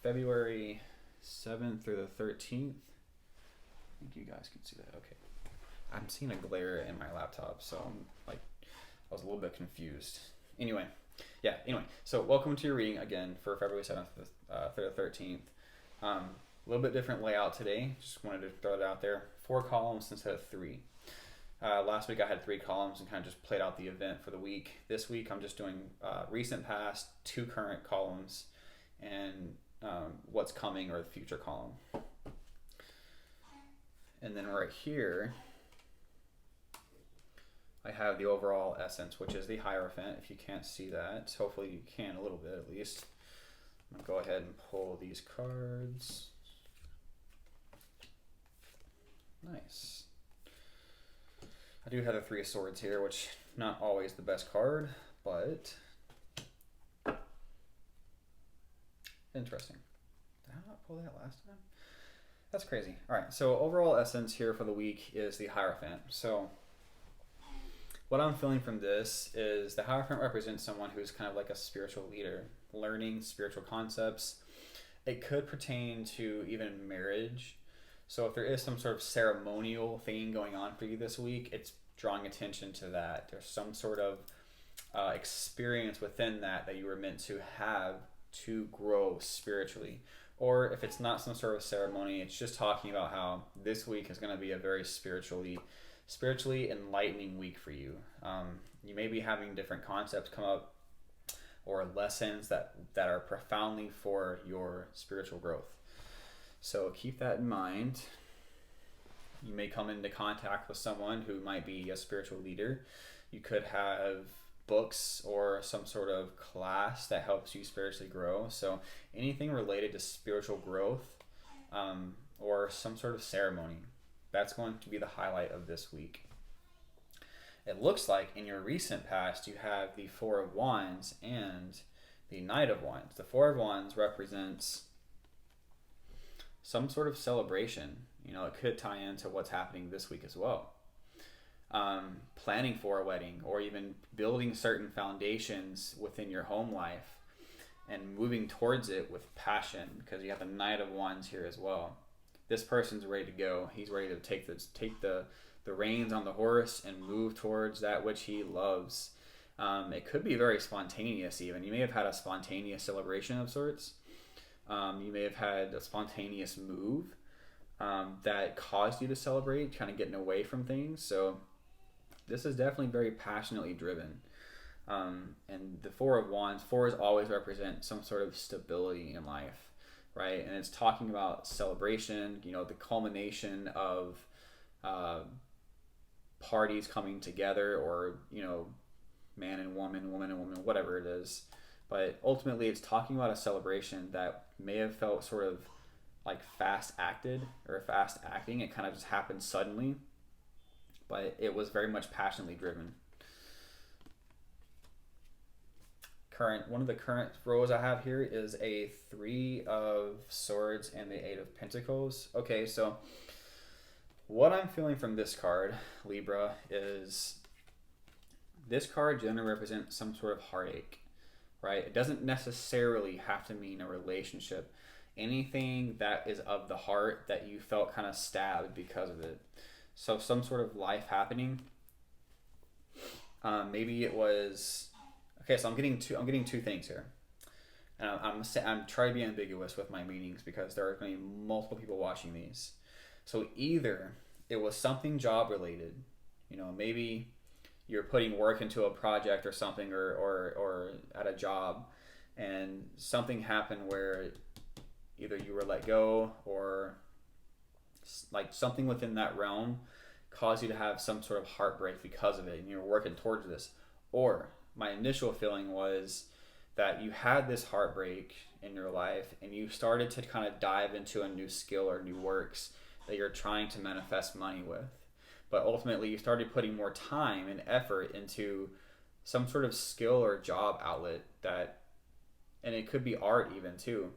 February 7th through the 13th. I think you guys can see that. Okay. I'm seeing a glare in my laptop, so I was a little bit confused. Anyway, so welcome to your reading again for February 7th through the 13th. A little bit different layout today. Just wanted to throw it out there. 4 columns instead of 3. Last week I had 3 columns and kind of just played out the event for the week. This week I'm just doing recent past, 2 current columns, and what's coming or the future column. And then right here I have the overall essence, which is the Hierophant. If you can't see that, hopefully you can a little bit at least. I'm gonna go ahead and pull these cards. Nice. I do have the 3 of Swords here, which not always the best card, but interesting. Did I not pull that last time? That's crazy. All right, so overall essence here for the week is the Hierophant. So what I'm feeling from this is the Hierophant represents someone who's kind of like a spiritual leader, learning spiritual concepts. It could pertain to even marriage. So if there is some sort of ceremonial thing going on for you this week, it's drawing attention to that. There's some sort of experience within that you were meant to have to grow spiritually. Or if it's not some sort of ceremony, it's just talking about how this week is going to be a very spiritually enlightening week for you. You may be having different concepts come up or lessons that are profoundly for your spiritual growth. So keep that in mind. You may come into contact with someone who might be a spiritual leader. You could have books or some sort of class that helps you spiritually grow. So anything related to spiritual growth or some sort of ceremony, that's going to be the highlight of this week. It looks like in your recent past you have the 4 of Wands and the Knight of Wands. The 4 of Wands represents some sort of celebration. You know, it could tie into what's happening this week as well. Planning for a wedding or even building certain foundations within your home life and moving towards it with passion, because you have the Knight of Wands here as well. This person's ready to go. He's ready to take the reins on the horse and move towards that which he loves. It could be very spontaneous even. You may have had a spontaneous celebration of sorts. You may have had a spontaneous move that caused you to celebrate, kind of getting away from things. So this is definitely very passionately driven. And the 4 of Wands, 4s always represent some sort of stability in life, right? And it's talking about celebration, you know, the culmination of parties coming together, or, you know, man and woman, woman and woman, whatever it is. But ultimately it's talking about a celebration that may have felt sort of like fast acting. It kind of just happened suddenly, but it was very much passionately driven. One of the current rows I have here is a 3 of Swords and the 8 of Pentacles. Okay, so what I'm feeling from this card, Libra, is this card generally represents some sort of heartache, right? It doesn't necessarily have to mean a relationship. Anything that is of the heart that you felt kind of stabbed because of it. So some sort of life happening. Maybe it was... Okay, so I'm getting two things here. And I'm trying to be ambiguous with my meanings because there are going to be multiple people watching these. So either it was something job related, you know, maybe you're putting work into a project or something, or at a job, and something happened where either you were let go or like something within that realm caused you to have some sort of heartbreak because of it, and you're working towards this. Or my initial feeling was that you had this heartbreak in your life and you started to kind of dive into a new skill or new works that you're trying to manifest money with. But ultimately you started putting more time and effort into some sort of skill or job outlet that, and it could be art even too,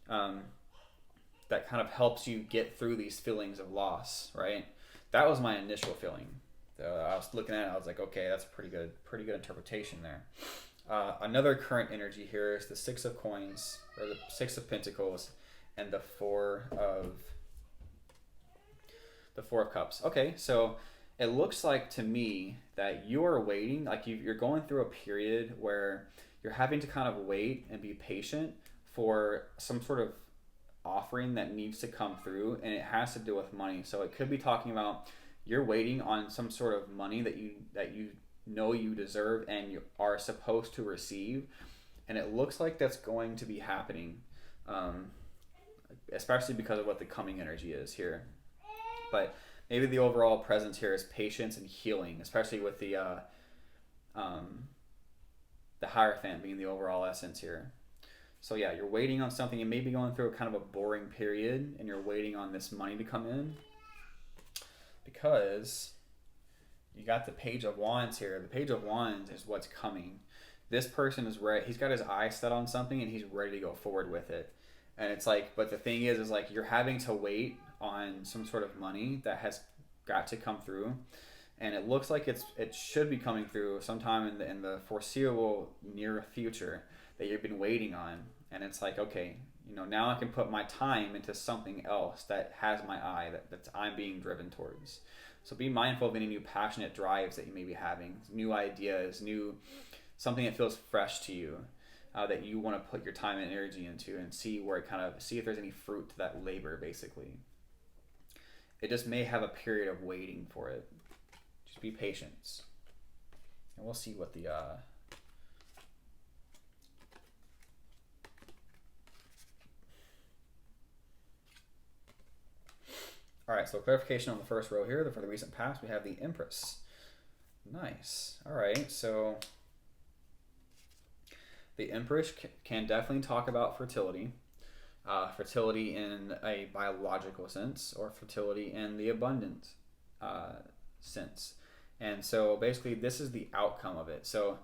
that kind of helps you get through these feelings of loss, right? That was my initial feeling. I was looking at it, I was like, okay, that's a pretty good interpretation there. Another current energy here is the Six of Coins, or the Six of Pentacles, and the Four of Cups. Okay, so it looks like to me that you are waiting, like you're going through a period where you're having to kind of wait and be patient for some sort of offering that needs to come through, and it has to do with money. So it could be talking about you're waiting on some sort of money that you know you deserve and you are supposed to receive, and it looks like that's going to be happening, especially because of what the coming energy is here. But maybe the overall presence here is patience and healing, especially with the Hierophant being the overall essence here. So yeah, you're waiting on something. You may be going through a kind of a boring period, and you're waiting on this money to come in because you got the Page of Wands here. The Page of Wands is what's coming. This person is ready. He's got his eyes set on something, and he's ready to go forward with it. And it's like, but the thing is like you're having to wait on some sort of money that has got to come through, and it looks like it should be coming through sometime in the foreseeable near future that you've been waiting on. And it's like, okay, now I can put my time into something else that has my eye that I'm being driven towards. So be mindful of any new passionate drives that you may be having, new ideas, something that feels fresh to you, that you want to put your time and energy into, and see if there's any fruit to that labor. Basically, it just may have a period of waiting for it. Just be patient, and we'll see what the all right, so clarification on the first row here. For the recent past, we have the Empress. Nice. All right, so the Empress can definitely talk about fertility. Fertility in a biological sense, or fertility in the abundant sense. And so basically this is the outcome of it. So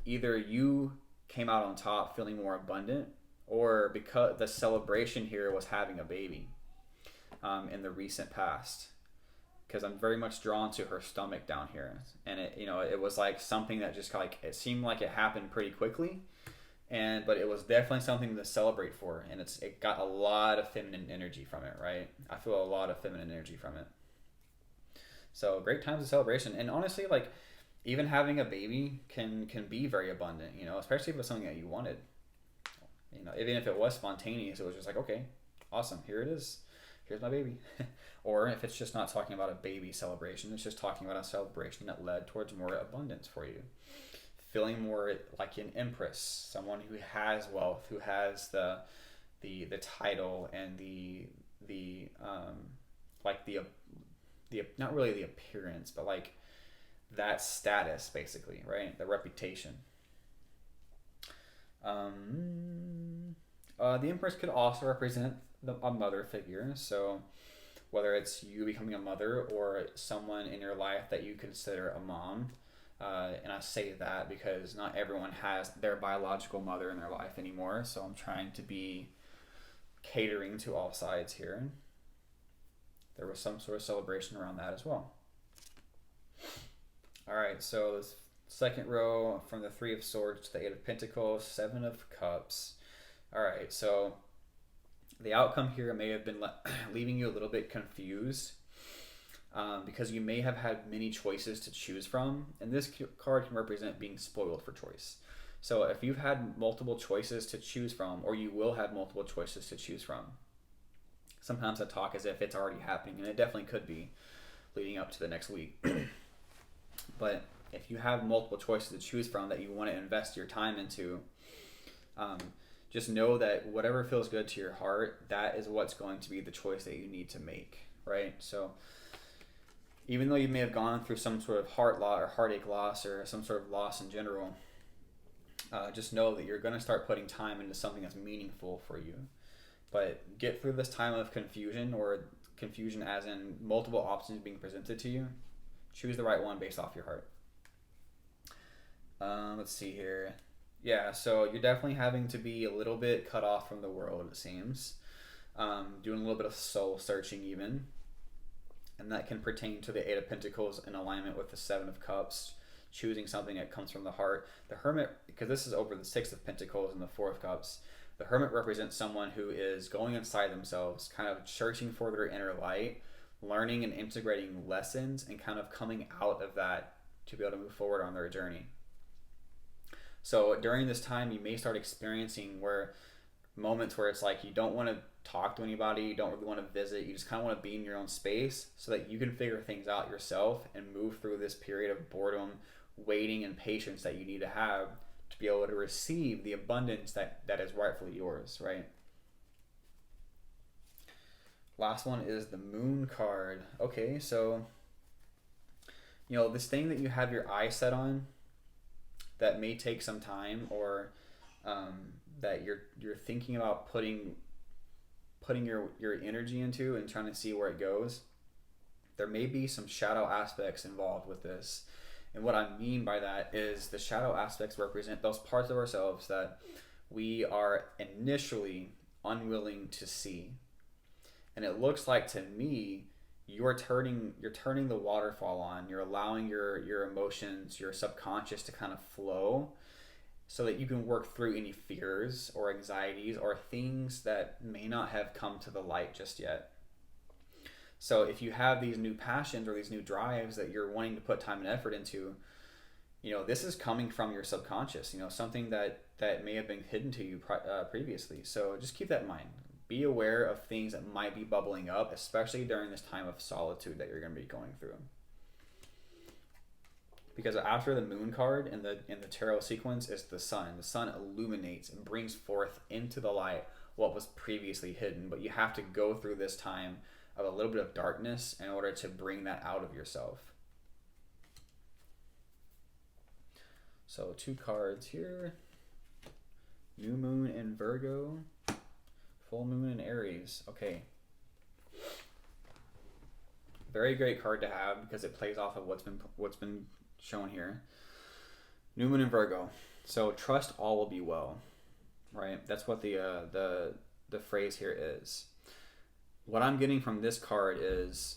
either you came out on top feeling more abundant, or because the celebration here was having a baby in the recent past. Because I'm very much drawn to her stomach down here. And it was like something that just it seemed like it happened pretty quickly. But it was definitely something to celebrate for, and it got a lot of feminine energy from it, right? I feel a lot of feminine energy from it. So great times of celebration, and honestly, like even having a baby can be very abundant, especially if it's something that you wanted. Even if it was spontaneous, it was just like, okay, awesome, here it is, here's my baby. Or if it's just not talking about a baby celebration, it's just talking about a celebration that led towards more abundance for you. Feeling more like an empress, someone who has wealth, who has the title and the not really the appearance, but like that status, basically, right? The reputation. The Empress could also represent a mother figure. So whether it's you becoming a mother or someone in your life that you consider a mom. And I say that because not everyone has their biological mother in their life anymore. So I'm trying to be catering to all sides here. There was some sort of celebration around that as well. All right, so this second row from the Three of Swords to the Eight of Pentacles, Seven of Cups. All right, so the outcome here may have been leaving you a little bit confused. Because you may have had many choices to choose from, and this card can represent being spoiled for choice. So if you've had multiple choices to choose from, or you will have multiple choices to choose from, sometimes I talk as if it's already happening, and it definitely could be leading up to the next week. But if you have multiple choices to choose from that you want to invest your time into, just know that whatever feels good to your heart, that is what's going to be the choice that you need to make, right? So even though you may have gone through some sort of heart loss or heartache loss or some sort of loss in general, just know that you're going to start putting time into something that's meaningful for you. But get through this time of confusion, or confusion as in multiple options being presented to you. Choose the right one based off your heart. Let's see here. Yeah, so you're definitely having to be a little bit cut off from the world, it seems. Doing a little bit of soul searching even. And that can pertain to the Eight of Pentacles in alignment with the Seven of Cups. choosing something that comes from the heart. The Hermit, because this is over the Six of Pentacles and the Four of Cups, the Hermit represents someone who is going inside themselves, kind of searching for their inner light, learning and integrating lessons, and kind of coming out of that to be able to move forward on their journey. So during this time, you may start experiencing moments where it's like you don't want to talk to anybody, you don't really want to visit, you just kind of want to be in your own space so that you can figure things out yourself and move through this period of boredom, waiting, and patience that you need to have to be able to receive the abundance that is rightfully yours, right? Last one is the Moon card. Okay, so this thing that you have your eye set on that may take some time, or that you're thinking about putting your energy into and trying to see where it goes, there may be some shadow aspects involved with this. And what I mean by that is the shadow aspects represent those parts of ourselves that we are initially unwilling to see. And it looks like to me you're turning the waterfall on. You're allowing your emotions, your subconscious to kind of flow so that you can work through any fears or anxieties or things that may not have come to the light just yet. So if you have these new passions or these new drives that you're wanting to put time and effort into, this is coming from your subconscious, something that may have been hidden to you previously. So just keep that in mind. Be aware of things that might be bubbling up, especially during this time of solitude that you're going to be going through. Because after the Moon card in the tarot sequence is the Sun. The Sun illuminates and brings forth into the light what was previously hidden. But you have to go through this time of a little bit of darkness in order to bring that out of yourself. So 2 cards here. New Moon in Virgo. Full Moon in Aries. Okay. Very great card to have because it plays off of what's been shown here. New Moon in Virgo. So trust all will be well. Right? That's what the phrase here is. What I'm getting from this card is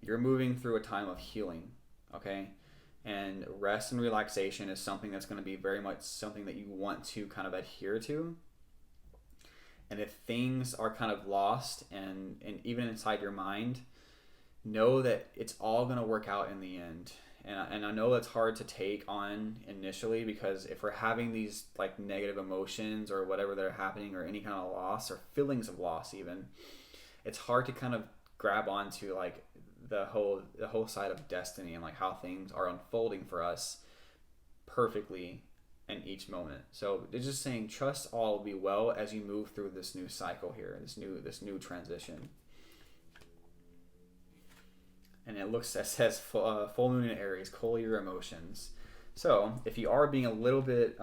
you're moving through a time of healing, okay? And rest and relaxation is something that's going to be very much something that you want to kind of adhere to. And if things are kind of lost and even inside your mind, know that it's all going to work out in the end. And I know that's hard to take on initially, because if we're having these like negative emotions or whatever that are happening, or any kind of loss or feelings of loss even, it's hard to kind of grab onto like the whole side of destiny and like how things are unfolding for us perfectly in each moment. So it's just saying trust all will be well as you move through this new cycle here, this new transition. And it says full moon in Aries, cool your emotions. So if you are being a little bit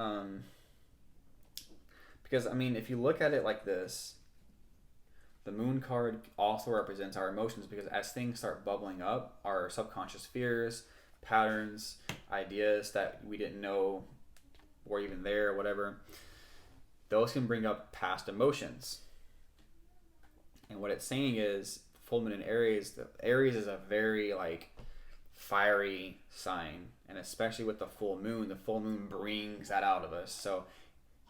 because if you look at it like this, the Moon card also represents our emotions, because as things start bubbling up, our subconscious fears, patterns, ideas that we didn't know were even there, whatever, those can bring up past emotions. And what it's saying is, full moon in Aries, Aries is a very like fiery sign, and especially with the full moon brings that out of us. So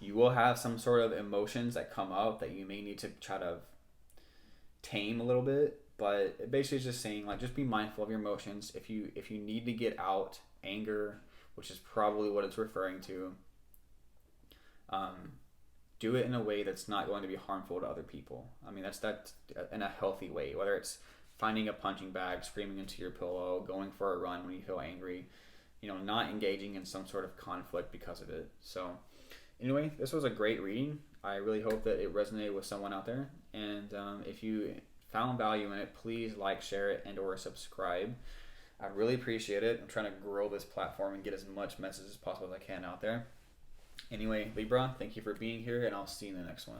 you will have some sort of emotions that come up that you may need to try to tame a little bit, but it basically is just saying like just be mindful of your emotions. If you need to get out anger, which is probably what it's referring to, do it in a way that's not going to be harmful to other people. That's in a healthy way, whether it's finding a punching bag, screaming into your pillow, going for a run when you feel angry, not engaging in some sort of conflict because of it. So anyway, this was a great reading. I really hope that it resonated with someone out there. And if you found value in it, please like, share it, and or subscribe. I really appreciate it. I'm trying to grow this platform and get as much message as possible as I can out there. Anyway, Libra, thank you for being here, and I'll see you in the next one.